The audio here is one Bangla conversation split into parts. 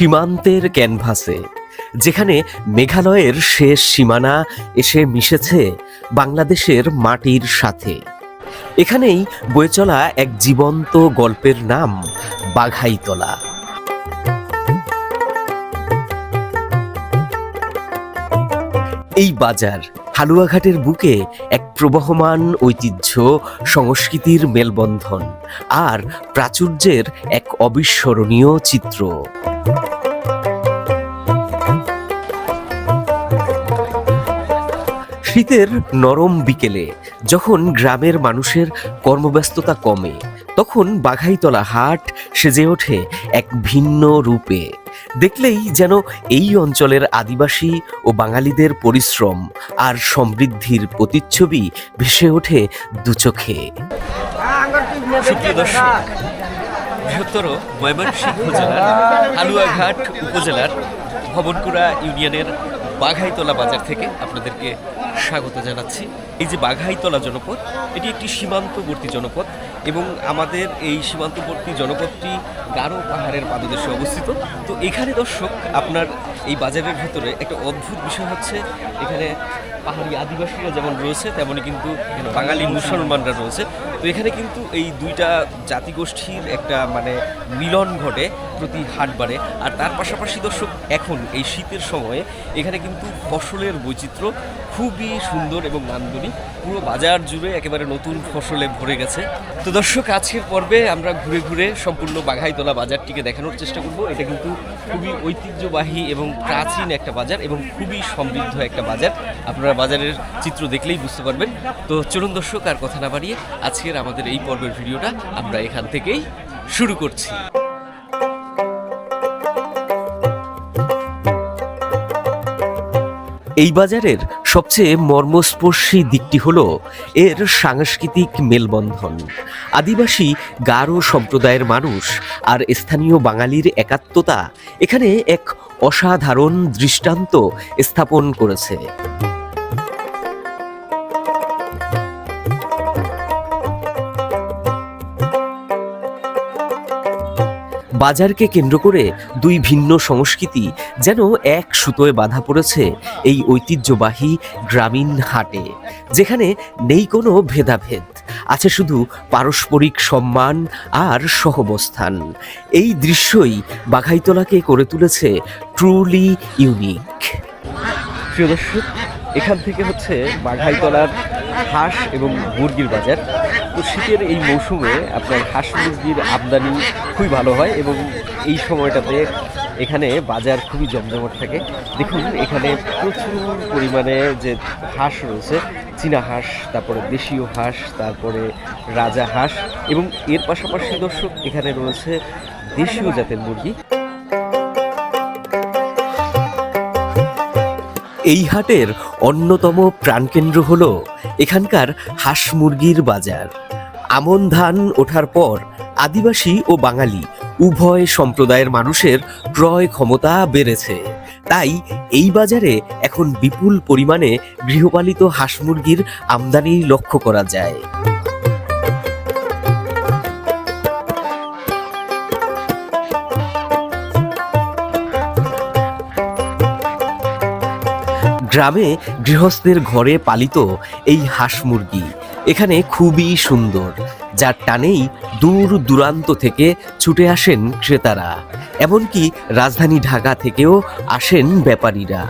সীমান্তের ক্যানভাসে, যেখানে মেঘালয়ের শেষ সীমানা এসে মিশেছে বাংলাদেশের মাটির সাথে। এখানেই বয়ে চলা এক জীবন্ত গল্পের নাম বাঘাইতলা। এই বাজার হালুয়াঘাটের বুকে এক প্রবহমান ঐতিহ্য, সংস্কৃতির মেলবন্ধন আর প্রাচুর্যের এক অবিস্মরণীয় চিত্র। শীতের নরম বিকেলে যখন গ্রামের মানুষের কর্মব্যস্ততা কমে, তখন বাঘাইতলা হাট সেজে ওঠে এক ভিন্ন রূপে। দেখলেই যেন এই অঞ্চলের আদিবাসী ও বাঙালিদের পরিশ্রম আর সমৃদ্ধির প্রতিচ্ছবি ভেসে ওঠে দুচোখে। বৃহত্তর ময়মনসিংহ জেলার হালুয়াঘাট উপজেলার ভবনকুড়া ইউনিয়নের বাঘাইতলা বাজার থেকে আপনাদেরকে স্বাগত জানাচ্ছি। এই যে বাঘাইতলা জনপদ, এটি একটি সীমান্তবর্তী জনপদ এবং আমাদের এই সীমান্তবর্তী জনপদটি গারো পাহাড়ের পাদদেশে অবস্থিত। তো এখানে দর্শক, আপনার এই বাজারের ভিতরে একটা অদ্ভুত বিষয় হচ্ছে, এখানে পাহাড়ি আদিবাসীরা যেমন রয়েছে তেমনই কিন্তু বাঙালি মুসলমানরা রয়েছে। তো এখানে কিন্তু এই দুইটা জাতিগোষ্ঠীর একটা মিলন ঘটে প্রতি হাটবারে। আর তার পাশাপাশি দর্শক, এখন এই শীতের সময়ে এখানে কিন্তু ফসলের বৈচিত্র্য খুবই সুন্দর এবং নান্দনিক। পুরো বাজার জুড়ে একেবারে নতুন ফসলে ভরে গেছে। তো দর্শক, আজকের পর্বে আমরা ঘুরে ঘুরে সম্পূর্ণ বাঘাইতলা বাজারটিকে দেখানোর চেষ্টা করব। এটা কিন্তু খুবই ঐতিহ্যবাহী এবং প্রাচীন একটা বাজার এবং খুবই সমৃদ্ধ একটা বাজার। আপনারা বাজারের চিত্র দেখলেই বুঝতে পারবেন। তো চলুন দর্শক, আর কথা না বাড়িয়ে আজকের আমাদের এই পর্বের ভিডিওটা আমরা এখান থেকেই শুরু করছি। এই বাজারের সবচেয়ে মর্মস্পর্শী দিকটি হলো এর সাংস্কৃতিক মেলবন্ধন। আদিবাসী গারো সম্প্রদায়ের মানুষ আর স্থানীয় বাঙালির একাত্মতা এখানে এক অসাধারণ দৃষ্টান্ত স্থাপন করেছে। বাজারকে কেন্দ্র করে দুই ভিন্ন সংস্কৃতি যেন এক সুতোয় বাঁধা পড়েছে এই ঐতিহ্যবাহী গ্রামীণ হাটে, যেখানে নেই কোনো ভেদাভেদ, আছে শুধু পারস্পরিক সম্মান আর সহাবস্থান। এই দৃশ্যই বাঘাইতলাকে করে তুলেছে ট্রুলি ইউনিক। প্রিয় দর্শক, এখান থেকে হচ্ছে বাঘাইতলার হাঁস এবং মুরগির বাজার। তো শীতের এই মৌসুমে আপনার হাঁস মুরগির আমদানি খুবই ভালো হয় এবং এই সময়টাতে এখানে বাজার খুবই জমজমাট থাকে। দেখুন, এখানে প্রচুর পরিমাণে যে হাঁস রয়েছে, চীনা হাঁস, তারপরে দেশীয় হাঁস, তারপরে রাজা হাঁস এবং এর পাশাপাশি দর্শক এখানে রয়েছে দেশীয় জাতের মুরগি। এই হাটের অন্যতম প্রাণকেন্দ্র হল এখানকার হাঁস মুরগির বাজার। আমন ধান ওঠার পর আদিবাসী ও বাঙালি উভয় সম্প্রদায়ের মানুষের ক্রয় ক্ষমতা বেড়েছে। তাই এই বাজারে এখন বিপুল পরিমাণে গৃহপালিত হাঁস মুরগির আমদানি লক্ষ্য করা যায়। গ্রামে গৃহস্থের ঘরে পালিত এই হাঁস মুরগি এখানে খুবই সুন্দর, যার টানেই দূর দূরান্ত থেকে ছুটে আসেন ক্রেতারা। এমনকি রাজধানী ঢাকা থেকেও আসেন ব্যাপারীরা।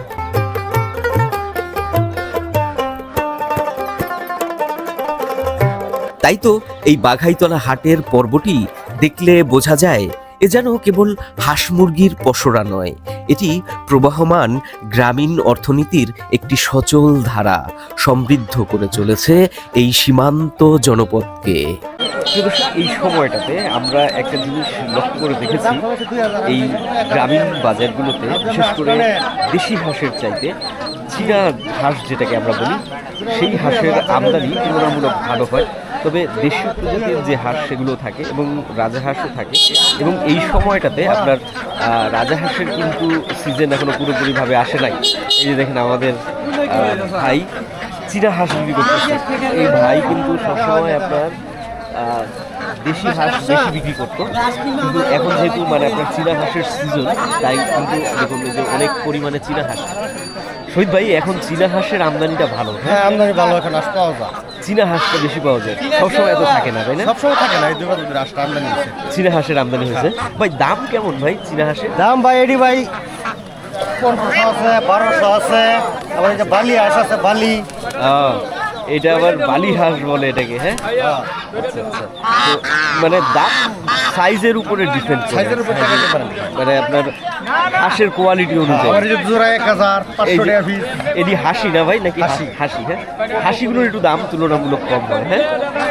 তাই তো এই বাঘাইতলা হাটের পর্বটি দেখলে বোঝা যায়, এ যেন কেবল হাঁস মুরগির পসরা নয়, এটি প্রবাহমান গ্রামীণ অর্থনীতির একটি সচল ধারা, সমৃদ্ধ করে চলেছে এই সীমান্ত জনপদকে। এই সময়টাতে আমরা একটা জিনিস লক্ষ্য করে দেখেছি, এই গ্রামীণ বাজারগুলোতে বিশেষ করে দেশি হাঁসের চাইতে চীনা হাঁস, যেটাকে আমরা বলি, সেই হাঁসের আমদানি তুলনামূলক ভালো হয়। তবে দেশীয় প্রজাতির যে হাঁস সেগুলো থাকে এবং রাজাহাঁসও থাকে এবং এই সময়টাতে আপনার রাজাহাঁসের কিন্তু সিজন এখনো পুরোপুরিভাবে আসে নাই। এই যে দেখেন আমাদের ভাই চীনা হাঁস বিক্রি করতেছে, এই ভাই কিন্তু সবসময় আপনার দেশি হাঁস বেশি বিক্রি করতো, কিন্তু এখন যেহেতু মানে আপনার চীনা হাঁসের সিজন, তাই কিন্তু দেখুন যে অনেক পরিমাণে চীনা হাঁস। শহীদ ভাই, এখন চীনা হাঁসের আমদানিটা ভালো? হ্যাঁ, আমদানি ভালো, এখন হাঁস পাওয়া যায়। চীনা হাঁসটা বেশি পাওয়া যায়, সবসময় এত থাকে না, তাই না? সবসময় থাকে না, এই দুটো হাঁসটা আমদানি হয়েছে। চীনা হাঁসের আমদানি হয়েছে। ভাই দাম কেমন ভাই চীনা হাঁসের? দাম ভাই এডি ভাই 1500 আছে, 1200 আছে, আবার এই যে বালি হাঁস আছে, বালি। এটা আবার বালি হাঁস বলে এটাকে, হ্যাঁ? আচ্ছা আচ্ছা। তো মানে দাম সাইজের উপরে ডিপেন্ড করে, সাইজের উপর টাকা দিতে পারেন। মানে আপনার হাঁসের কোয়ালিটি অনুযায়ী। আমার এই যে জোড়া 1500 টাকা পিস। এটি হাসি না ভাই, নাকি হাসি? হাসি, হ্যাঁ। হাসিগুলোর একটু দাম তুলনামূলক কম হয়, হ্যাঁ।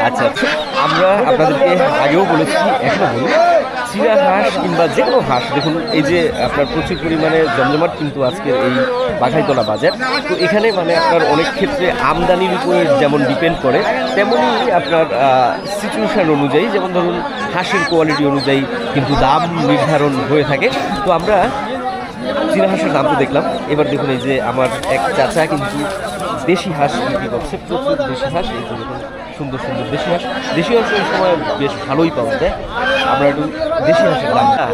আচ্ছা আচ্ছা, আমরা আপনাদেরকে আগেও বলেছি, এখনো বলি, চীনা হাঁস কিংবা যে কোনো হাঁস দেখুন, এই যে আপনার প্রচুর পরিমাণে জমজমাট কিন্তু আজকের এই বাঘাইতলা বাজার। তো এখানে মানে আপনার অনেক ক্ষেত্রে আমদানির উপরে যেমন ডিপেন্ড করে, তেমনই আপনার সিচুয়েশন অনুযায়ী, যেমন ধরুন হাঁসের কোয়ালিটি অনুযায়ী কিন্তু দাম নির্ধারণ হয়ে থাকে। তো আমরা চীনা হাঁসের দাম তো দেখলাম, এবার দেখুন এই যে আমার এক চাচা কিন্তু দেশি হাঁস বিক্রি করছে, প্রচুর দেশি হাঁস। এই যে দেখুন সুন্দর সুন্দর দেশি হাঁস। দেশি হাঁস এই সময় বেশ ভালোই পাওয়া যায়। আমরা একটু দেশি হাঁসের দামটা,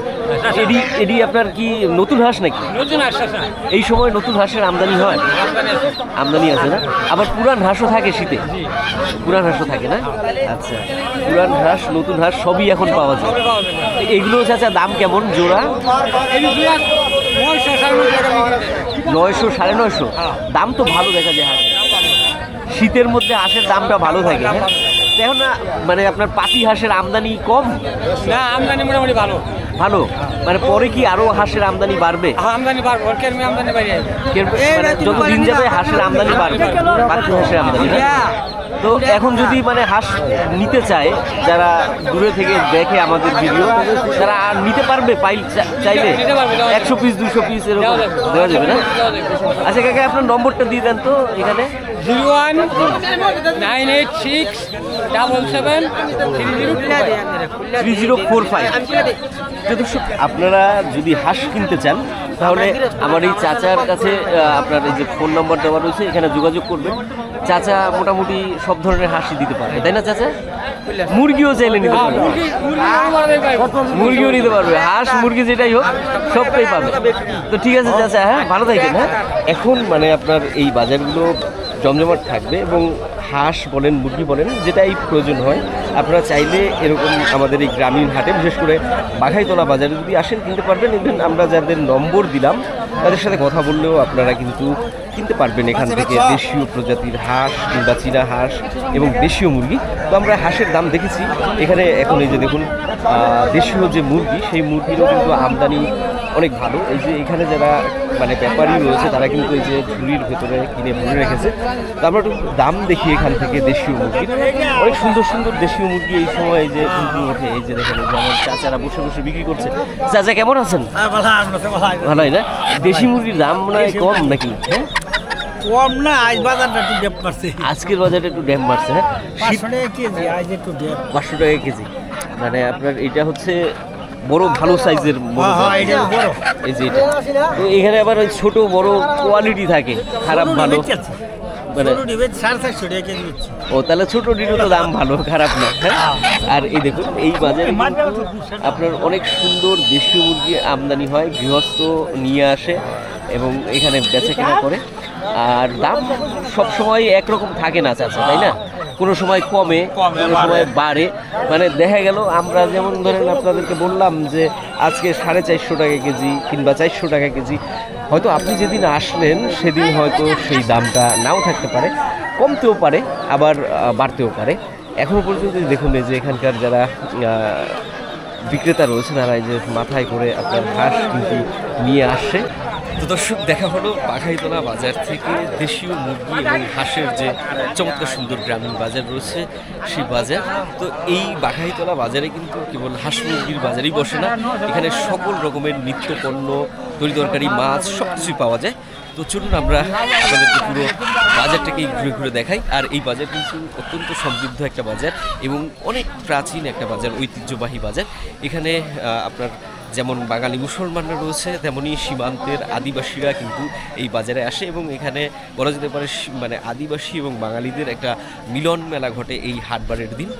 এডি আপনার কি নতুন হাঁস নাকি? নতুন হাঁস এই সময় নতুন হাঁসের আমদানি হয়? আমদানি আছে না? আবার পুরান হাঁসও থাকে শীতে? পুরান হাঁসও থাকে না? আচ্ছা, পুরান হাঁস নতুন হাঁস সবই এখন পাওয়া যায়। এগুলো চাচা দাম কেমন জোড়া? 900 950? দাম তো ভালো দেখা যায় হাঁস। শীতের মধ্যে হাঁসের দামটা ভালো থাকে, হ্যাঁ। এখন না মানে আপনার পাতি হাঁসের আমদানি কম না, আমদানি মোটামুটি ভালো। ভালো, মানে পরে কি আরো হাঁসের আমদানি বাড়বে? আমদানি বাড়বে, আমদানি বাড়বে, মানে যত দিন যাবে হাঁসের আমদানি বাড়বে, পাতি হাঁসের আমদানি, না? তো এখন যদি মানে হাঁস নিতে চায়, যারা দূরে থেকে দেখে আমাদের ভিডিও, তারা আর নিতে পারবে, চাইলে 100 পিস 200 পিস এরকম দেওয়া যাবে না? আচ্ছা কাকা, আপনার নম্বরটা দিয়ে দেন তো এখানে। 01986773045। আপনারা যদি হাঁস কিনতে চান, তাহলে আমার এই চাচার কাছে আপনার এই যে ফোন নাম্বার দেওয়া রয়েছে, এখানে যোগাযোগ করবেন। চাচা মোটামুটি সব ধরনের হাঁসই দিতে পারে, তাই না চাচা? মুরগিও চাইলে নিতে পারবে, মুরগিও নিতে পারবে, হাঁস মুরগি যেটাই হোক সবটাই পাবে। তো ঠিক আছে চাচা, হ্যাঁ, ভালো থাকেন, হ্যাঁ। এখন মানে আপনার এই বাজারগুলো জমজমাট থাকবে, এবং হাঁস বলেন মুরগি বলেন যেটাই প্রয়োজন হয়, আপনারা চাইলে এরকম আমাদের এই গ্রামীণ হাটে, বিশেষ করে বাঘাইতলা বাজারে যদি আসেন কিনতে পারবেন। ইভেন আমরা যাদের নম্বর দিলাম তাদের সাথে কথা বললেও আপনারা কিন্তু কিনতে পারবেন এখান থেকে দেশীয় প্রজাতির হাঁস কিংবা চীনা হাঁস এবং দেশীয় মুরগি। তো আমরা হাঁসের দাম দেখেছি এখানে। এখন এই যে দেখুন দেশীয় যে মুরগি, সেই মুরগিরও কিন্তু আমদানি অনেক ভালো। এই যে এখানে যারা মানে ব্যাপারী রয়েছে, তারা কিন্তু এই যে ঝুড়ির ভেতরে কিনে ভরে রেখেছে। তো আমরা একটু দাম দেখি এখান থেকে দেশীয় মুরগির। অনেক সুন্দর সুন্দর দেশীয় মুরগি এই সময় এই যে ওঠে। এই যে দেখেন যেমন চাচারা বসে বসে বিক্রি করছে। চাচা কেমন আছেন? ভালোই না? দেশি মুরগির দাম মনে হয় কম নাকি? হ্যাঁ, কম না, আজ বাজারটা একটু ডেপ মারছে। আজকের বাজারে একটু ড্যাম মারছে, হ্যাঁ। 500 টাকা কেজি, আজ একটু ডেপ। 500 টাকা কেজি, মানে আপনার এটা হচ্ছে বড় ভালো সাইজের বড়। এই যে এটা, তো এখানে আবার ওই ছোট বড় কোয়ালিটি থাকে, খারাপ ভালো, মানে 450 টাকা কেজি। ও তাহলে ছোট ডিটো তো দাম ভালো, খারাপ না, হ্যাঁ। আর এই দেখুন এই বাজারে কিন্তু আপনার অনেক সুন্দর দেশীয় মুরগি আমদানি হয়, গৃহস্থ নিয়ে আসে এবং এখানে বেচা কেনা করে। আর দাম সবসময় একরকম থাকে না চাচা, তাই না? কোনো সময় কমে, কোনো সময় বাড়ে। মানে দেখা গেল আমরা যেমন ধরেন আপনাদেরকে বললাম যে আজকে 450 টাকা কেজি কিংবা 400 টাকা কেজি, হয়তো আপনি যেদিন আসলেন সেদিন হয়তো সেই দামটা নাও থাকতে পারে, কমতেও পারে, আবার বাড়তেও পারে। এখনও পর্যন্ত দেখুন এই যে এখানকার যারা বিক্রেতা রয়েছে, তারা এই যে মাথায় করে আপনার হাঁস কিন্তু নিয়ে আসছে। তো দর্শক, দেখা হলো বাঘাইতলা বাজার থেকে দেশীয় মুরগি এবং হাঁসের যে চমৎকার সুন্দর গ্রামীণ বাজার রয়েছে, সেই বাজার। তো এই বাঘাইতলা বাজারে কিন্তু কেবল হাঁস মুরগির বাজারই বসে না, এখানে সকল রকমের নিত্য পণ্য, তরি তরকারি, মাছ সব কিছুই পাওয়া যায়। তো চলুন আমরা আপনাদেরকে পুরো বাজারটাকে ঘুরে ঘুরে দেখাই। আর এই বাজার কিন্তু অত্যন্ত সমৃদ্ধ একটা বাজার এবং অনেক প্রাচীন একটা বাজার, ঐতিহ্যবাহী বাজার। এখানে আপনার যেমন বাঙালি মুসলমানরা রয়েছে, তেমনি সীমান্তের আদিবাসীরা কিন্তু এই বাজারে আসে এবং এখানে বলা যেতে পারে মানে আদিবাসী এবং বাঙালিদের একটা মিলন মেলা ঘটে এই হাটবারের দিন।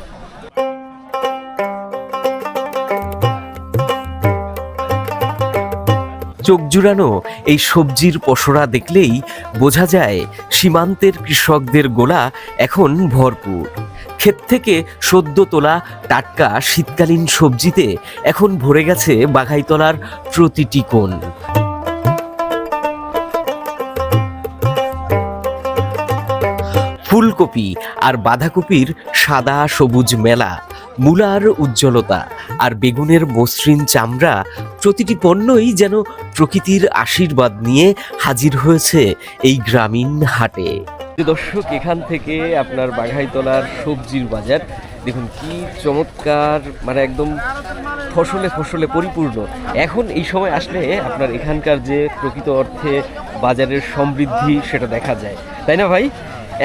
চোখ জুড়ানো এই সবজির পসরা দেখলেই বোঝা যায় সীমান্তের কৃষকদের গোলা এখন ভরপুর। ক্ষেত থেকে সদ্য তোলা টাটকা শীতকালীন সবজিতে এখন ভরে গেছে বাঘাইতলার প্রতিটি কোণ। ফুলকপি আর বাঁধাকপির সাদা সবুজ মেলা, মূলার উজ্জ্বলতা আর বেগুনের মসৃণ চামড়া, প্রতিটি পণ্যই যেন প্রকৃতির আশীর্বাদ নিয়ে হাজির হয়েছে এই গ্রামীণ হাটে। দর্শক, এখান থেকে আপনার বাঘাইতলার সবজির বাজার দেখুন কি চমৎকার, মানে একদম ফসলে ফসলে পরিপূর্ণ। এখন এই সময় আসলে আপনার এখানকার যে প্রকৃত অর্থে বাজারের সমৃদ্ধি সেটা দেখা যায়, তাই না ভাই?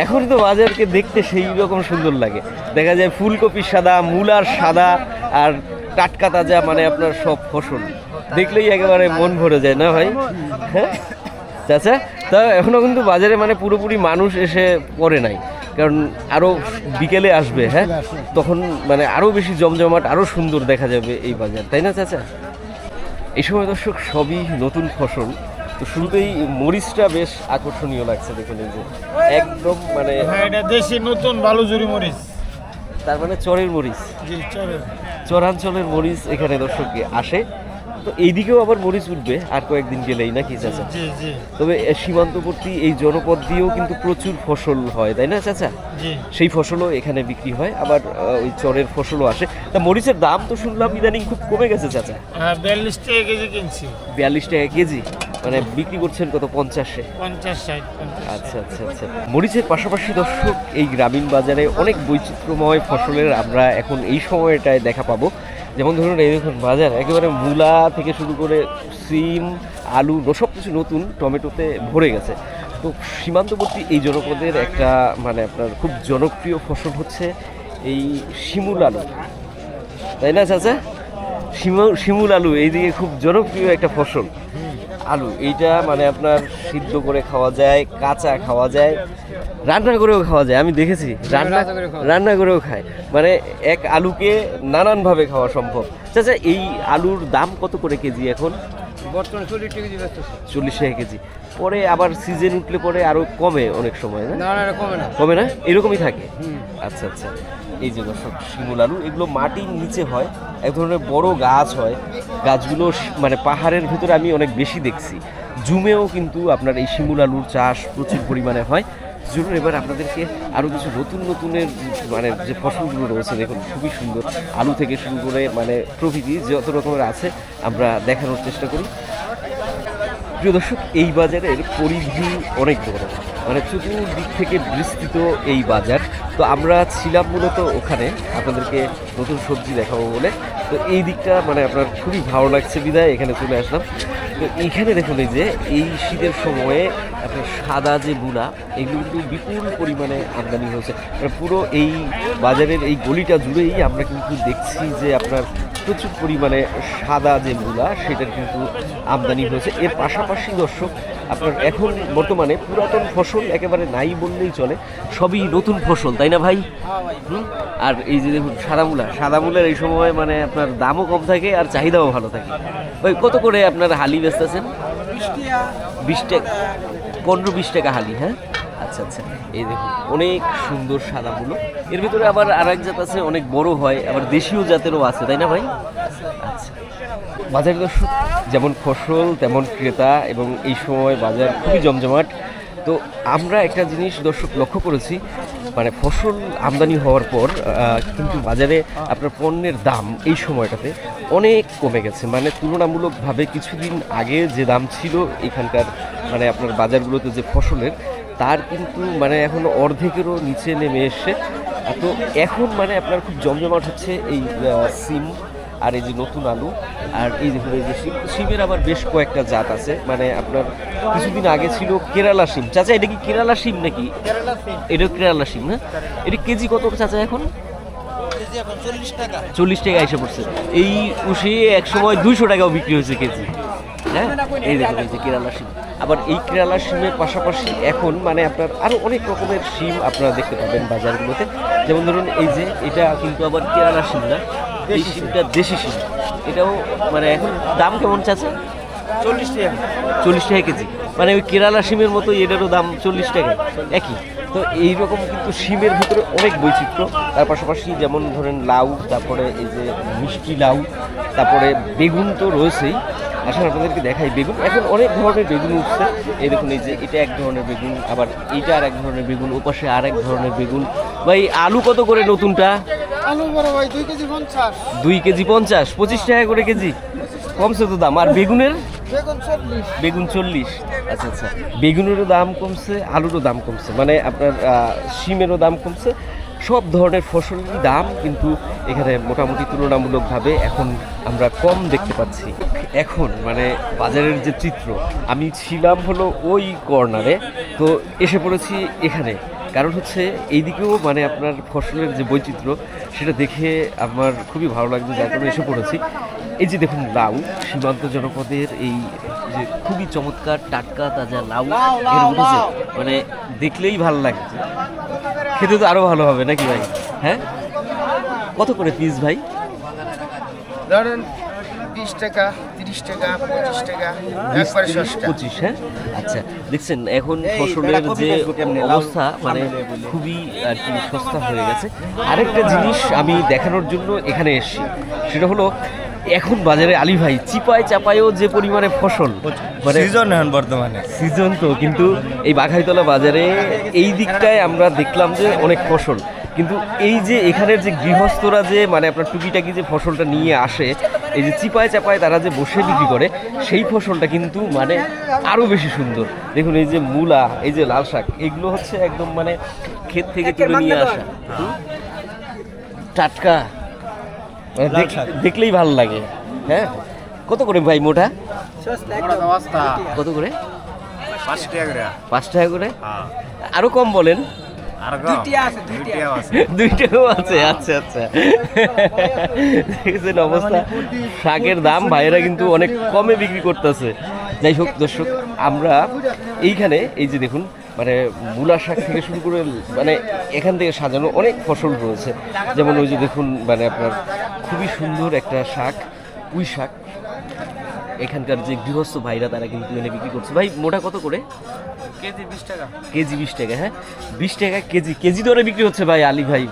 এখন তো বাজারকে দেখতে সেই রকম সুন্দর লাগে, দেখা যায় ফুলকপি সাদা, মূলার সাদা, আর টাটকা তাজা, মানে আপনার সব ফসল দেখলেই একেবারে মন ভরে যায়, না ভাই? হ্যাঁ চাচা, তা এখনও কিন্তু বাজারে মানে পুরোপুরি মানুষ এসে পড়ে নাই, কারণ আরও বিকেলে আসবে, হ্যাঁ, তখন মানে আরও বেশি জমজমাট, আরও সুন্দর দেখা যাবে এই বাজার, তাই না চাচা? এই সময় দর্শক সবই নতুন ফসল। তো শুরুতেই মরিচটা বেশ আকর্ষণীয় লাগছে, দেখুন এই যে একদম মানে এটা দেশি নতুন ভালো জুড়ি মরিচ। তার মানে চরের মরিচ, চরাঞ্চলের মরিচ এখানে দর্শক আসে। তো এইদিকেও আবার মরিচ উঠবে আর কয়েকদিন গেলেই, নাকি চাচা? তবে সীমান্তবর্তী এই জনপদ দিয়েও কিন্তু প্রচুর ফসল হয়, তাই না চাচা? সেই ফসলও এখানে বিক্রি হয়, আবার ওই চরের ফসলও আসে। তা মরিচের দাম তো শুনলাম ইদানিং খুব কমে গেছে চাচা। 42 টাকা কেজি কিনছি। 42 টাকা কেজি, মানে বিক্রি করছেন কত? 50-60? 50-60। আচ্ছা আচ্ছা আচ্ছা। মরিচের পাশাপাশি দর্শক এই গ্রামীণ বাজারে অনেক বৈচিত্র্যময় ফসলের আমরা এখন এই সময়টায় দেখা পাবো। যেমন ধরুন এই দেখুন বাজার একেবারে মূলা থেকে শুরু করে সিম, আলু, সব কিছু নতুন, টমেটোতে ভরে গেছে। তো সীমান্তবর্তী এই জনপদের একটা মানে আপনার খুব জনপ্রিয় ফসল হচ্ছে এই শিমুল আলু, তাই না চাচা? শিমুল আলু এইদিকে খুব জনপ্রিয় একটা ফসল। আলু এইটা মানে আপনার সিদ্ধ করে খাওয়া যায়, কাঁচা খাওয়া যায়, রান্না করেও খাওয়া যায়। আমি দেখেছি রান্না করেও খায়, মানে এক আলুকে নানানভাবে খাওয়া সম্ভব। চাচা, এই আলুর দাম কত করে কেজি এখন? বর্তমানে 40 টাকা কেজি। 40 টাকা কেজি। পরে আবার সিজন উঠলে পরে আরো কমে অনেক সময়, না? না, কমে না। কমে না, এরকমই থাকে। আচ্ছা আচ্ছা। এই যে দর্শক শিমুল আলু, এগুলো মাটির নিচে হয়, এক ধরনের বড় গাছ হয়। গাছগুলো মানে পাহাড়ের ভিতরে আমি অনেক বেশি দেখছি। জুমেও কিন্তু আপনার এই শিমুল আলুর চাষ প্রচুর পরিমাণে হয়। জরুর এবার আপনাদেরকে আরও কিছু নতুনের মানে যে ফসলগুলো রয়েছে দেখুন খুবই সুন্দর, আলু থেকে শুরু করে মানে প্রভৃতি যত রকমের আছে আমরা দেখানোর চেষ্টা করি। প্রিয় দর্শক, এই বাজারের পরিধি অনেক বড়, মানে চতুর্দিক থেকে বিস্তৃত এই বাজার। তো আমরা ছিলাম মূলত ওখানে আপনাদেরকে নতুন সবজি দেখাবো বলে। তো এই দিকটা মানে আপনার খুবই ভালো লাগছে বিধায় এখানে চলে আসলাম। তো এইখানে দেখুন এই যে এই শীতের সময়ে আপনার সাদা যে মূলা, এগুলো কিন্তু বিপুল পরিমাণে আমদানি হয়েছে। মানে পুরো এই বাজারের এই গলিটা জুড়েই আমরা কিন্তু দেখছি যে আপনার প্রচুর পরিমাণে সাদা যে মূলা সেটার কিন্তু আমদানি হয়েছে। এর পাশাপাশি দর্শক আপনার এখন বর্তমানে পুরাতন ফসল একেবারে নাই বললেই চলে, সবই নতুন ফসল, তাই না ভাই? আর এই যে দেখুন সাদা মূলার এই সময় মানে আপনার দামও কম থাকে আর চাহিদাও ভালো থাকে। ওই কত করে আপনার হালি বেচতেছেন? 20 টাকা, 15-20 টাকা হালি। হ্যাঁ, আচ্ছা আচ্ছা। এই দেখুন অনেক সুন্দর সাদা মূলো, এর ভিতরে আবার আরেক জাত আছে অনেক বড় হয়, আবার দেশীয় জাতেরও আছে, তাই না ভাই? আচ্ছা। বাজার দর্শক যেমন ফসল তেমন ক্রেতা, এবং এই সময় বাজার খুবই জমজমাট। তো আমরা একটা জিনিস দর্শক লক্ষ্য করেছি, মানে ফসল আমদানি হওয়ার পর কিন্তু বাজারে আপনার পণ্যের দাম এই সময়টাতে অনেক কমে গেছে। মানে তুলনামূলকভাবে কিছুদিন আগে যে দাম ছিল এখানকার মানে আপনার বাজারগুলোতে যে ফসলের, তার কিন্তু মানে এখন অর্ধেকেরও নিচে নেমে এসে। তো এখন মানে আপনার খুব জমজমাট হচ্ছে এই সিম আর এই যে নতুন আলু, আর এই দেখুন এই যে সিমের আবার বেশ কয়েকটা জাত আছে। মানে আপনার কিছুদিন আগে ছিল কেরালা সিম। চাচা, এটা কি কেরালা সিম নাকি? এটা কেরালা সিম, না? এটা কেজি কত চাচা এখন? 40 টাকা এসে পড়ছে। এই উষে এক সময় 200 টাকাও বিক্রি হয়েছে কেজি। হ্যাঁ, এই দেখুন এই যে কেরালা সিম। আবার এই কেরালা সিমের পাশাপাশি এখন মানে আপনার আরও অনেক রকমের সিম আপনারা দেখতে পাবেন বাজারগুলোতে। যেমন ধরুন এই যে এটা কিন্তু আবার কেরালা সিম না, এই সিমটা দেশি সিম। এটাও মানে এখন দাম কেমন চাচা? 40 টাকা কেজি, মানে ওই কেরালা শিমের মতো এটারও দাম 40 টাকা একই। তো এইরকম কিন্তু শিমের ভিতরে অনেক বৈচিত্র্য। তার পাশাপাশি যেমন ধরেন লাউ, তারপরে এই যে মিষ্টি লাউ, তারপরে বেগুন তো রয়েছেই। আসলে আপনাদেরকে দেখাই বেগুন, এখন অনেক ধরনের বেগুন উঠছে। এই দেখুন, এই যে এটা এক ধরনের বেগুন, আবার এইটা আর এক ধরনের বেগুন, ওপাশে আর এক ধরনের বেগুন। ভাই আলু কত করে নতুনটা? আলু বড় ভাই 2 কেজি 50। 2 কেজি 50, 25 টাকা করে কেজি, কমছে তো দাম। আর বেগুনের? বেগুন 40। বেগুন 40। আচ্ছা আচ্ছা, বেগুনেরও দাম কমছে, আলুরও দাম কমছে, মানে আপনার শিমেরও দাম কমছে। সব ধরনের ফসলেরই দাম কিন্তু এখানে মোটামুটি তুলনামূলকভাবে এখন আমরা কম দেখতে পাচ্ছি। এখন মানে বাজারের যে চিত্র, আমি ছিলাম হলো ওই কর্নারে, তো এসে পড়েছি এখানে। কারণ হচ্ছে এইদিকেও মানে আপনার ফসলের যে বৈচিত্র্য সেটা দেখে আমার খুবই ভালো লাগছে, যার কারণে এসে পড়েছি। এই যে দেখুন লাউ, সীমান্ত জনপদের এই যে খুবই চমৎকার টাটকা তাজা লাউ এর উঠেছে, মানে দেখলেই ভালো লাগছে, খেতে তো আরো ভালো হবে নাকি ভাই? হ্যাঁ, কত করে পিস ভাই? ধরেন 20 টাকা, 30 টাকা, 25 টাকা, একবারে সস্তা। 25, হ্যাঁ। আচ্ছা, দেখছেন এখন ফসলের যে অবস্থা মানে খুবই আর কি সস্তা হয়ে গেছে। আরেকটা জিনিস আমি দেখানোর জন্য এখানে এসেছি, সেটা হলো এখন বাজারে আলী ভাই চিপায় চাপায়ও যে পরিমাণে ফসল, মানে সিজন এখন বর্তমানে সিজন তো, কিন্তু এই বাঘাইতলা বাজারে এই দিকটায় আমরা দেখলাম যে অনেক ফসল, কিন্তু এই যে এখানের যে গৃহস্থরা যে মানে আপনার টুকিটাকি যে ফসলটা নিয়ে আসে, এই যে চিপায় চাপায় তারা যে বসে বিক্রি করে, সেই ফসলটা কিন্তু মানে আরও বেশি সুন্দর। দেখুন এই যে মূলা, এই যে লাল শাক, এগুলো হচ্ছে একদম মানে ক্ষেত থেকে তুলে নিয়ে আসা, টাটকা, মানে দেখলেই ভালো লাগে। হ্যাঁ, কত করে ভাই মোটা? কত করে? 5 টাকা করে। 5 টাকা করে? আরো কম বলেন। আর দুইটাও আছে। আচ্ছা আচ্ছা, দেখেছেন অবস্থা, শাকের দাম ভাইয়েরা কিন্তু অনেক কমে বিক্রি করতেছে। যাই হোক দর্শক, আমরা এইখানে এই যে দেখুন মানে মূলা শাক থেকে শুরু করে মানে এখান থেকে সাজানো অনেক ফসল রয়েছে। যেমন ওই যে দেখুন মানে আপনার খুবই সুন্দর একটা শাক, পুঁই শাক, এখানকার যে গৃহস্থ ভাইরা তারা কিন্তু এনে বিক্রি করছে। ভাই মোটা কত করে? কেজি 20 টাকা। কেজি 20 টাকা, হ্যাঁ 20 টাকা কেজি, কেজি দরে বিক্রি হচ্ছে ভাই আলী ভাই।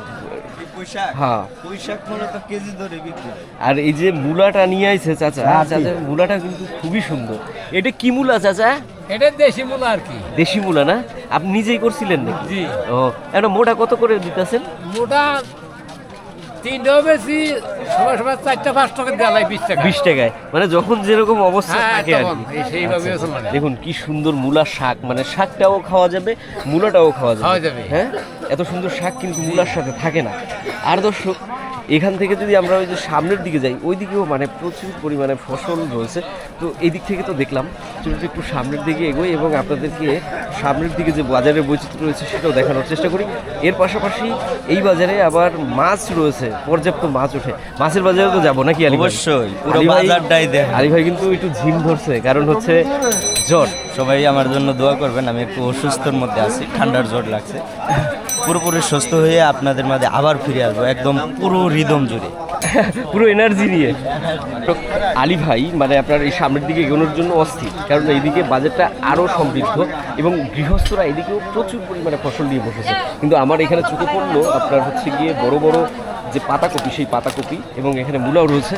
হ্যাঁ, পুঁইশাক মূলত কেজি ধরে বিক্রি। আর এই যে মূলাটা নিয়ে আইছে চাচা, চাচা মূলাটা কিন্তু খুবই সুন্দর। এটা কি মূলা চাচা? এটা দেশি মূলা আর কি। দেশি মূলা না? আপনি নিজেই করছিলেন নাকি? জি। ও, এটা মোটা কত করে দিতেছেন? মোটা 3টাও বেশি, সবার 4-5 টাকা দেওয়া 20 টাকা। 20 টাকায়, মানে যখন যেরকম অবস্থা হ্যাঁ, থাকে আর তখন কি। সেইভাবে আচ্ছা, চলে। দেখুন কি সুন্দর মূলা শাক, মানে শাকটাও খাওয়া যাবে, মূলাটাও খাওয়া খাওয়া যাবে। যাবে। হ্যাঁ, এত সুন্দর শাক কিন্তু মূলার সাথে থাকে না। আর দর্শক, এখান থেকে যদি আমরা ওই যে সামনের দিকে যাই, ওই দিকেও মানে প্রচুর পরিমাণে ফসল রয়েছে। তো এই দিক থেকে তো দেখলাম, চলুন একটু সামনের দিকে এগোই এবং আপনাদেরকে সামনের দিকে যে বাজারের বৈচিত্র্য রয়েছে সেটাও দেখানোর চেষ্টা করি। এর পাশাপাশি এই বাজারে আবার মাছ রয়েছে, পর্যাপ্ত মাছ ওঠে। মাছের বাজারে তো যাবো নাকি আলী ভাই? অবশ্যই, পুরো আলী ভাই- বাজারটাই দেখ। আলী ভাই কিন্তু একটু ঝিম ধরছে, কারণ হচ্ছে জ্বর। সবাই আমার জন্য দোয়া করবেন, আমি একটু অসুস্থর মধ্যে আছি, ঠান্ডার জ্বর লাগছে। পুরোপুরি সুস্থ হয়ে আপনাদের মাঝে আবার ফিরে আসবো, একদম পুরো রিদম জুড়ে, পুরো এনার্জি নিয়ে। তো আলী ভাই মানে আপনার এই সামনের দিকে এগোনোর জন্য অস্থির, কারণ এইদিকে বাজারটা আরও সমৃদ্ধ এবং গৃহস্থরা এদিকেও প্রচুর পরিমাণে ফসল নিয়ে বসেছে। কিন্তু আমার এখানে চোখে পড়লো আপনার হচ্ছে গিয়ে বড় বড় যে পাতাকপি, সেই পাতাকপি, এবং এখানে মূলাও রয়েছে।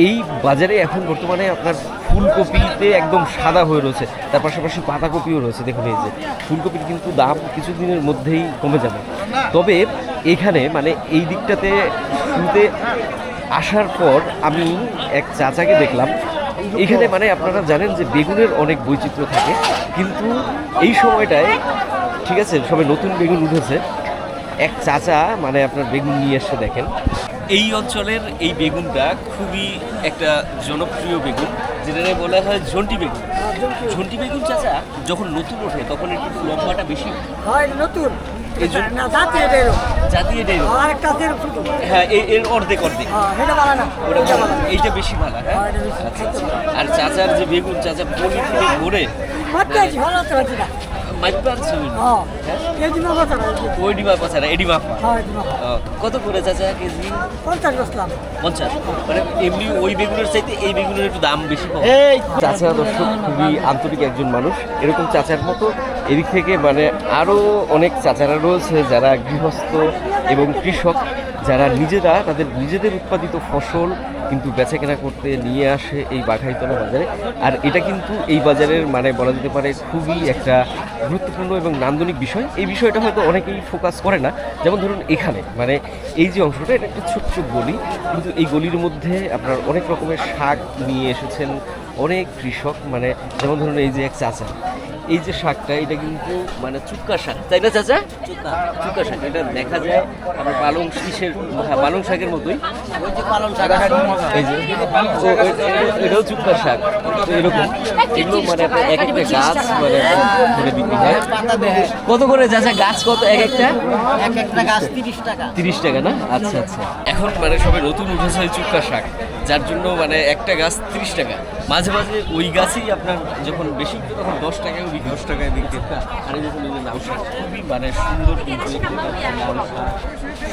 এই বাজারে এখন বর্তমানে আপনার ফুলকপিতে একদম সাদা হয়ে রয়েছে, তার পাশাপাশি পাতাকপিও রয়েছে। দেখুন এই যে ফুলকপির কিন্তু দাম কিছুদিনের মধ্যেই কমে যাবে। তবে এখানে মানে এই দিকটাতে শুরুতে আসার পর আমি এক চাচাকে দেখলাম, এখানে মানে আপনারা জানেন যে বেগুনের অনেক বৈচিত্র্য থাকে, কিন্তু এই সময়টায় ঠিক আছে সবাই নতুন বেগুন উঠেছে। এক চাচা মানে আপনার বেগুন নিয়ে এসে দেখেন, এই অঞ্চলের এই বেগুনটা খুবই একটা জনপ্রিয় বেগুন, যেটা বলা হয় ঝন্টি বেগুন। ঝন্টি বেগুন চাচা যখন নতুন ওঠে তখন একটু লম্বাটা বেশি হয় নতুন এই জন্য না জাতীয় এটারও জাতীয় ডেরো, আরেকটা আছে ছোট হ্যাঁ এর অর্ধেক অর্ধেক, এটা ভালো না ওটা এটা ভালো এইটা বেশি ভালো। হ্যাঁ, হ্যাঁ, এটা বেশি। আচ্ছা আচ্ছা। আর চাচার যে বেগুন, চাচা পলি থেকে ভরে মারতে আছি ভালো তো হচ্ছে না মাইপা আনছেন? হ্যাঁ এই দিন কথা না ওই ডিমা পাচা না এডি মাপা। হ্যাঁ এই দিন কত করে চাচা কেজি? 50 বসলাম 50। মানে এমনি ওই বেগুনের চাইতে এই বেগুনের একটু দাম বেশি পাওয়া। চাচা দর্শক খুবই আন্তরিক একজন মানুষ। এরকম চাচার মতো এদিক থেকে মানে আরও অনেক চাচারা রয়েছে যারা গৃহস্থ এবং কৃষক, যারা নিজেরা তাদের নিজেদের উৎপাদিত ফসল কিন্তু বেচাকেনা করতে নিয়ে আসে এই বাঘাইতলা বাজারে। আর এটা কিন্তু এই বাজারের মানে বলা যেতে পারে খুবই একটা গুরুত্বপূর্ণ এবং নান্দনিক বিষয়। এই বিষয়টা হয়তো অনেকেই ফোকাস করে না। যেমন ধরুন এখানে মানে এই যে অংশটা, এটা একটা ছোট্ট গলি, কিন্তু এই গলির মধ্যে আপনার অনেক রকমের শাক নিয়ে এসেছেন অনেক কৃষক। মানে যেমন ধরুন এই যে এক চাচা, এই যে শাকটা এটা কিন্তু মানে চুক্কা শাক, তাই না চাচা? চুক্কা শাক, এটা দেখা যায় আপনার পালং শীষের, হ্যাঁ পালং শাকের মতোই। এই যে এটাও চুক্কা শাক। তো এরকম এগুলো মানে আপনার এক একটা গাছ মানে ধরে বিক্রি হয়। কত করে চাচা গাছ? কত এক একটা? এক একটা গাছ 30 টাকা। 30 টাকা না? আচ্ছা আচ্ছা। এখন মানে সবে নতুন উঠেছে ওই চুক্কা শাক, যার জন্য মানে একটা গাছ 30 টাকা। মাঝে মাঝে ওই গাছেই আপনার যখন বেশি উঠবে তখন 10 টাকায় 10 টাকায় বিক্রি। আর এই যখন লাউ শাক খুবই মানে সুন্দর, কিন্তু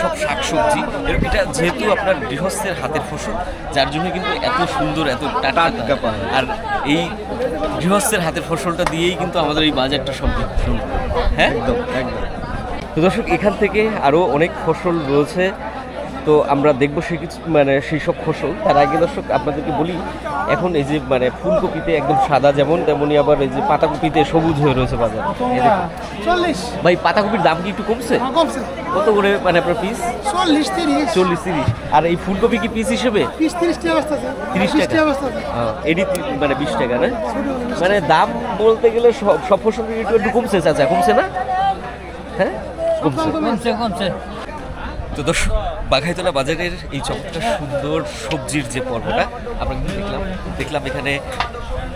সব শাক সবজি এরকম। এটা যেহেতু আপনার গৃহস্থের হাতের ফসল, যার জন্য কিন্তু এত সুন্দর, এত টাটকা পায়। আর এই গৃহস্থের হাতের ফসলটা দিয়েই কিন্তু আমাদের এই বাজারটা সমৃদ্ধ। হ্যাঁ একদম একদম। তো দর্শক এখান থেকে আরও অনেক ফসল রয়েছে, তো আমরা দেখবো সেই কিছু মানে সেই সব ফসল। তার আগে দর্শক আপনাদেরকে বলি, এখন এই যে মানে ফুলকপিতে একদম সাদা যেমন, তেমনি আবার এই যে পাতাকপিতে সবুজ হয়ে রয়েছে বাজার। এই দেখুন 40 ভাই, পাতাকপির দাম কি একটু কমছে? কমছে কত করে মানে আপনার পিস? 40 30 40-30। আর এই ফুলকপি কি পিস হিসেবে? পিস 30 টাকা অবস্থা আছে 30 টাকা? অবস্থা আছে এডি মানে 20 টাকা না? মানে দাম বলতে গেলে সব ফসল একটু কমছে চাচা, কমছে না? হ্যাঁ কমছে। তো দর্শক বাঘাইতলা বাজারের এই চমৎকার সুন্দর সবজির যে পর্বটা আমরা কিন্তু দেখলাম এখানে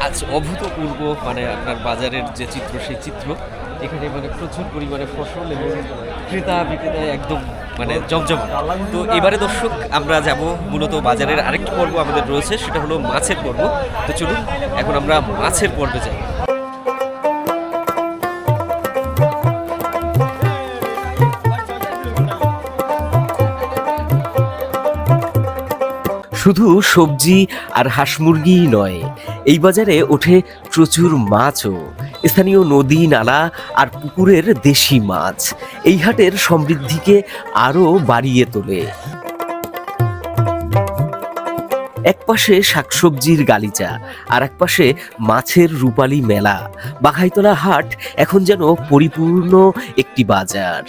আজ অভূতপূর্ব মানে আপনার বাজারের যে চিত্র, সেই চিত্র এখানে মানে প্রচুর পরিমাণে ফসল এবং ক্রেতা বিক্রেতায় একদম মানে জমজমাট। তো এবারে দর্শক আমরা যাব মূলত বাজারের আরেকটি পর্ব আমাদের রয়েছে, সেটা হলো মাছের পর্ব। তো চলুন এখন আমরা মাছের পর্বে যাই। শুধু সবজি আর হাঁস মুরগিই নয়, এই বাজারে ওঠে প্রচুর মাছও। স্থানীয় নদী, নালা আর পুকুরের দেশি মাছ এই হাটের সমৃদ্ধিকে আরও বাড়িয়ে তোলে। একপাশে শাকসবজির গালিচা, আর একপাশে মাছের রূপালী মেলা। বাঘাইতলা হাট এখন যেন পরিপূর্ণ একটি বাজার।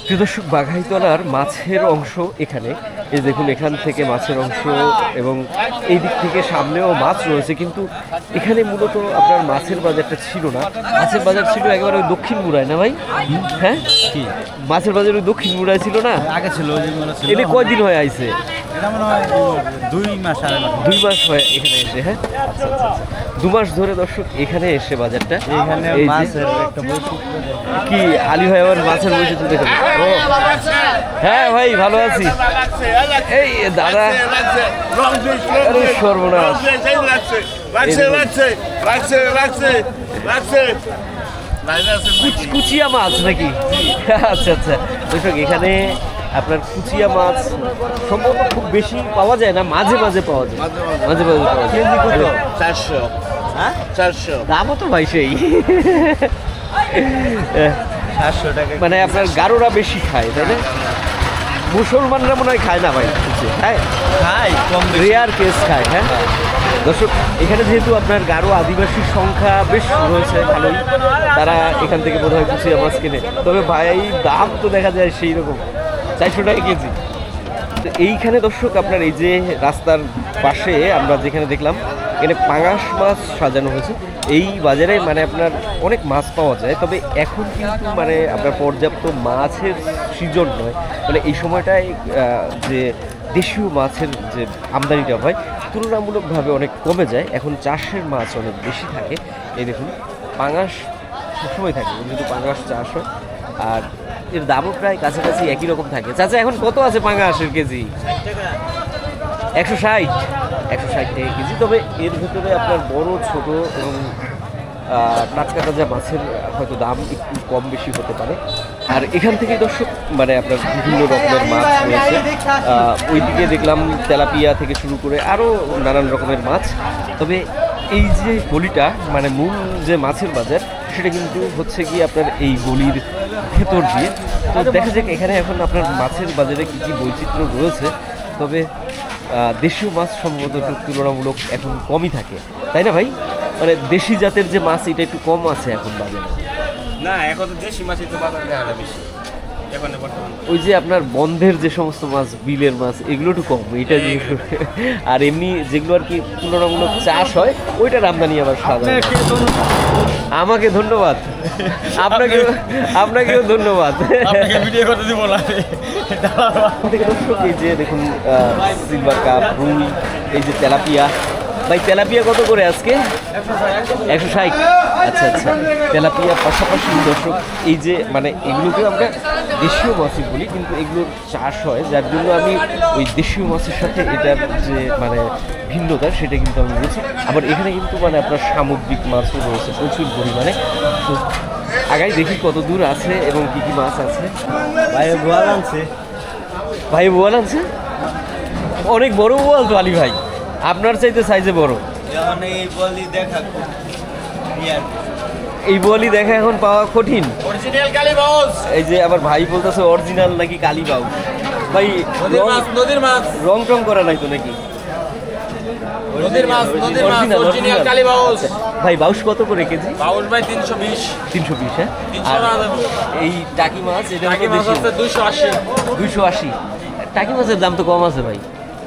প্রিয় দর্শক, বাঘাইতলার মাছের অংশ এখানে, এই দেখুন এখান থেকে মাছের অংশ এবং এই দিক থেকে সামনেও মাছ রয়েছে, কিন্তু এখানে মূলত আপনার মাছের বাজারটা ছিল না। মাছের বাজার ছিল একেবারে ওই দক্ষিণ মুড়ায়, না ভাই? হ্যাঁ কি মাছের বাজার ওই দক্ষিণ মুড়ায় ছিল না? আগে ছিল, এটা কয়দিন হয়ে আইছে? এটা মনে হয় 2 মাস 2 মাস হয় এখানে এসে। হ্যাঁ আচ্ছা আচ্ছা, 2 মাস ধরে দর্শক এখানে এসে বাজারটা। এখানে এই যে- মাছের একটা বৈশিষ্ট্য কি আলী ভাই আবার মাছের বৈশিষ্ট্য দেখেন? ও হ্যাঁ ভাই, ভালো আছি। এই দাদা, আরে সর্বনাশ, কুচিয়া মাছ নাকি? আচ্ছা আচ্ছা দর্শক, এখানে আপনার কুচিয়া মাছ সম্ভবত খুব বেশি পাওয়া যায় না, মাঝে মাঝে পাওয়া যায়, মাঝে মাঝে পাওয়া যায়। 400 হ্যাঁ 400 দামও তো ভাই সেই 700 টাকা। মানে আপনার গারোরা বেশি খায়, তাই না? মুসলমানরা মনে হয় খায় না ভাই, খায় খাই কম বেশি। রেয়ার কেস খায়। হ্যাঁ দর্শক, এখানে যেহেতু আপনার গারো আদিবাসীর সংখ্যা বেশ রয়েছে ভালোই, তারা এখান থেকে বোধ হয় কুচিয়া মাছ কেনে। তবে ভাই দাম তো দেখা যায় সেই রকম, 400 টাকা কেজি। তো এইখানে দর্শক আপনার এই যে রাস্তার পাশে আমরা যেখানে দেখলাম, এখানে পাঙাশ মাছ সাজানো হয়েছে। এই বাজারে মানে আপনার অনেক মাছ পাওয়া যায়, তবে এখন কিন্তু মানে আপনার পর্যাপ্ত মাছের সিজন নয়। মানে এই সময়টায় যে দেশীয় মাছের যে আমদানিটা হয় তুলনামূলকভাবে অনেক কমে যায়। এখন চাষের মাছ অনেক বেশি থাকে। এই দেখুন পাঙাশ সবসময় থাকে, যেহেতু পাঙাশ চাষ হয়, আর এর দামও প্রায় কাছাকাছি একই রকম থাকে। চাচা এখন কত আছে পাঙাশের কেজি? 160 টাকা কেজি। তবে এর ভেতরে আপনার বড় ছোট এবং টাটকা তাজা মাছের হয়তো দাম একটু কম বেশি হতে পারে। আর এখান থেকে দর্শক মানে আপনার বিভিন্ন রকমের মাছ রয়েছে। ওইদিকে দেখলাম তেলাপিয়া থেকে শুরু করে আরও নানান রকমের মাছ। তবে এই যে গলিটা মানে মূল যে মাছের বাজার সেটা কিন্তু হচ্ছে কি আপনার এই গলির ভেতর দিয়ে। তো দেখা যাক এখানে এখন আপনার মাছের বাজারে কী কী বৈচিত্র্য রয়েছে। তবে দেশীয় মাছ সম্ভবত একটু তুলনামূলক এখন কমই থাকে, তাই না ভাই? মানে দেশি জাতের যে মাছ এটা একটু কম আছে এখন বাজারে। না, এখন তো দেশি মাছই তো বাজারে দেখা যায় বেশি এখন বর্তমানে। ওই যে আপনার বন্ধের যে সমস্ত মাছ, বিলের মাছ, এগুলো একটু কম এটা আর এমনি যেগুলো আর কি তুলনামূলক চাষ হয় ওইটার আমদানি আবার সাধারণ। আমাকে ধন্যবাদ, আপনাকেও ধন্যবাদ। ভিডিও করতে দিব না থেকে দর্শক এই যে দেখুন সিলভার কাপ, রুই, এই যে তেলাপিয়া। ভাই তেলাপিয়া কত করে আজকে? 160। আচ্ছা আচ্ছা, তেলাপিয়া পাশাপাশি দর্শক এই যে মানে এগুলোকে আমরা দেশীয় মাছই বলি, কিন্তু এগুলোর চাষ হয় যার জন্য আমি ওই দেশীয় মাছের সাথে এটার যে মানে ভিন্নতা সেটা কিন্তু আমি বুঝি। আবার এখানে কিন্তু মানে আপনার সামুদ্রিক মাছও রয়েছে প্রচুর পরিমাণে। তো আগাই দেখি কত দূর আছে এবং কী কী মাছ আছে। ভাই বোয়াল আনছে। ভাই বোয়াল আনছে? অনেক বড় বোয়াল তো আলী ভাই, আপনার চাইতে সাইজে বড়। এই বলি দেখা এই বোয়ালই দেখা এখন পাওয়া কঠিন। অরিজিনাল কালীবাউস। এই যে আবার ভাই বলতেছে অরিজিনাল নাকি কালীবাউস। ভাই নদীর মাছ রং টং করা নাই তো নাকি? নদীর মাছ Original, অরিজিনাল original। কালীবাউস। আচ্ছা, ভাই বাউস কত করে কেজি? বাউস ভাই 320। 320। হ্যাঁ, 300 না দেবো। এই টাকি মাছ এটা টাকি মাছ হচ্ছে 280। 280। টাকি মাছের দাম তো কম আছে ভাই।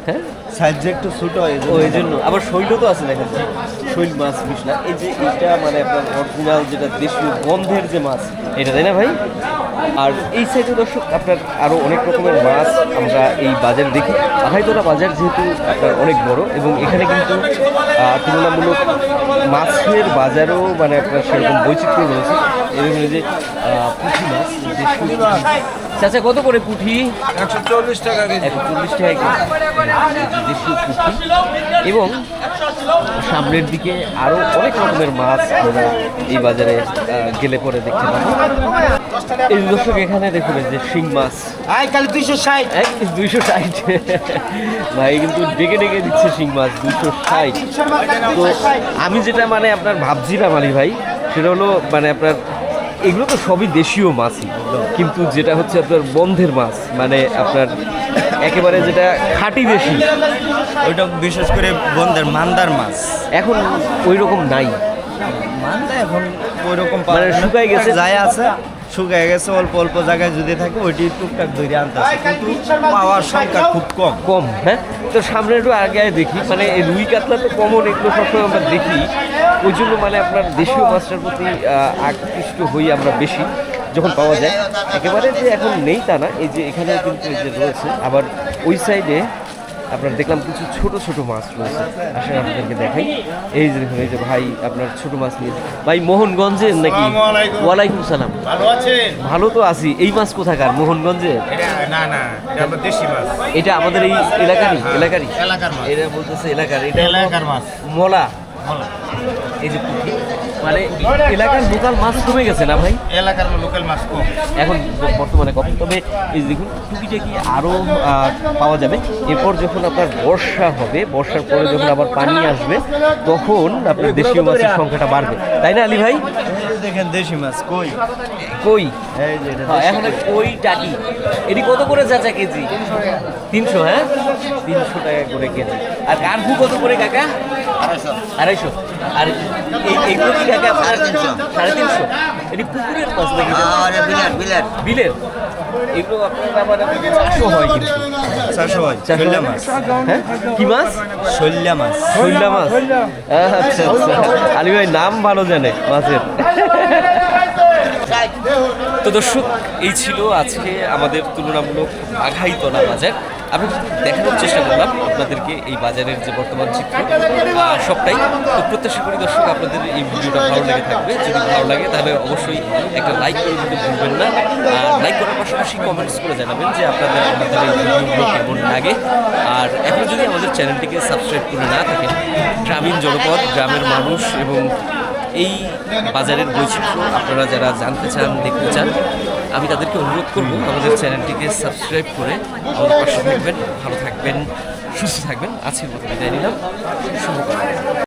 হ্যাঁ, সাইজ একটু ছোট হয় ওই জন্য আবার শৈল তো আছে দেখা যায়, শৈল মাছ মিশলা। এই যে এটা মানে আপনার অরিজিনাল যেটা দেশীয় গন্ধের যে মাছ এটা, তাই না ভাই? আর এই সাইডে দর্শক আপনার আরও অনেক রকমের মাছ আমরা এই বাজার দেখি। আড়াইতলা বাজার যেহেতু আপনার অনেক বড় এবং এখানে কিন্তু তুলনামূলক মাছের বাজারও মানে আপনার সেরকম বৈচিত্র্য রয়েছে। এরকম যে পুঁটি মাছ, দেশীয় পুঁটি। চাচা কত করে পুঁটি? 140 টাকা কেজি। 140 টাকা কেজি দেশীয় পুঁটি। এবং সামনের দিকে আরও অনেক রকমের মাছ আমরা এই বাজারে গেলে পরে দেখতে পাবো। এই দর্শক এখানে দেখুন এই যে শিং মাছ কালি 260। 260। ভাই কিন্তু ডেকে ডেকে দিচ্ছে শিং মাছ 260। তো আমি যেটা মানে আপনার ভাবছিলাম আলী ভাই সেটা হলো মানে আপনার এগুলো তো সবই দেশীয় মাছই, কিন্তু যেটা হচ্ছে আপনার বন্ধের মাছ মানে আপনার একেবারে যেটা খাঁটি দেশি, ওইটা বিশেষ করে বন্ধের মান্দার মাছ এখন ওই রকম নাই। মান্দা এখন ওই রকম মানে শুকায় গেছে। যায় আছে, শুকায় গেছে। অল্প অল্প জায়গায় যদি থাকে ওইটি টুকটাক ধরে আনতে আছে, কিন্তু পাওয়ার সংখ্যা খুব কম। কম। হ্যাঁ, তো সামনে একটু আগে দেখি মানে এই রুই কাতলা তো কমন, এগুলো সবসময় আমরা দেখি। ওই জন্য মানে আপনার দেশীয় মাছটার প্রতি আকৃষ্ট হই আমরা বেশি যখন পাওয়া যায়। একেবারে যে এখন নেই তা না, এই যে এখানে কিন্তু এই যে রয়েছে। আবার ওই সাইডে আপনার দেখলাম কিছু ছোট ছোট মাছ রয়েছে, আসলে আপনাদেরকে দেখাই। এই যে দেখুন এই যে ভাই আপনার ছোট মাছ নিয়েছে। ভাই মোহনগঞ্জের নাকি? ওয়ালাইকুম সালাম। ভালো আছেন? ভালো তো আছি। এই মাছ কোথাকার? মোহনগঞ্জের? না না, এটা আমাদের দেশি মাছ। এটা আমাদের এই এলাকারই? এলাকার মাছ। এটা বলতেছে এলাকার। এটা এলাকার মাছ। মলা। এই যে পুঁটি মানে এলাকার লোকাল মাছ কমে গেছে না ভাই? এলাকার লোকাল মাছ কম এখন বর্তমানে কম। তবে এই যে দেখুন টুকিটাকি আরও পাওয়া যাবে। এরপর যখন আপনার বর্ষা হবে, বর্ষার পরে যখন আবার পানি আসবে তখন আপনার দেশীয় মাছের সংখ্যাটা বাড়বে, তাই না আলী ভাই? দেখেন দেশি মাছ কই কই এই যে এটা এখন কই টাকি এটি কত করে চাচা কেজি? 300। হ্যাঁ, 300 টাকা করে কেজি। আর কানফু কত করে কাকা? 250। আর এইগুলো কি কাকা? 350। এটি পুকুরের মাছ নাকি? বিলের। এগুলো আপনার আবার চাষও হয় কিন্তু। চারশো হয় শৈল্যা মাছ। হ্যাঁ, কি মাছ? শৈল্যা মাছ। শৈল্যা মাছ। আচ্ছা আচ্ছা, আলী ভাই নাম ভালো জানে মাছের। তো দর্শক এই ছিল আজকে আমাদের তুলনামূলক আঘাইতলা বাজার। আমি দেখানোর চেষ্টা করলাম আপনাদেরকে এই বাজারের যে বর্তমান চিত্র সবটাই। তো প্রত্যাশা করি দর্শক আপনাদের এই ভিডিওটা ভালো লেগে থাকবে। যদি ভালো লাগে তাহলে অবশ্যই একটা লাইক করে দিতে ভুলবেন না। লাইক করার পাশাপাশি কমেন্টস করে জানাবেন যে আমাদের এই ভিডিওগুলো কেমন লাগে। আর এখন যদি আমাদের চ্যানেলটিকে সাবস্ক্রাইব করে না থাকেন, গ্রামীণ জনপদ, গ্রামের মানুষ এবং এই বাজারের বৈচিত্র্য আপনারা যারা জানতে চান, দেখতে চান, আমি তাদেরকে অনুরোধ করব আমাদের চ্যানেলটিকে সাবস্ক্রাইব করে আমাদের পাশে থাকবেন, ভালো থাকবেন, সুস্থ থাকবেন। আজকের মতো বিদায় নিলাম। শুভকামনা।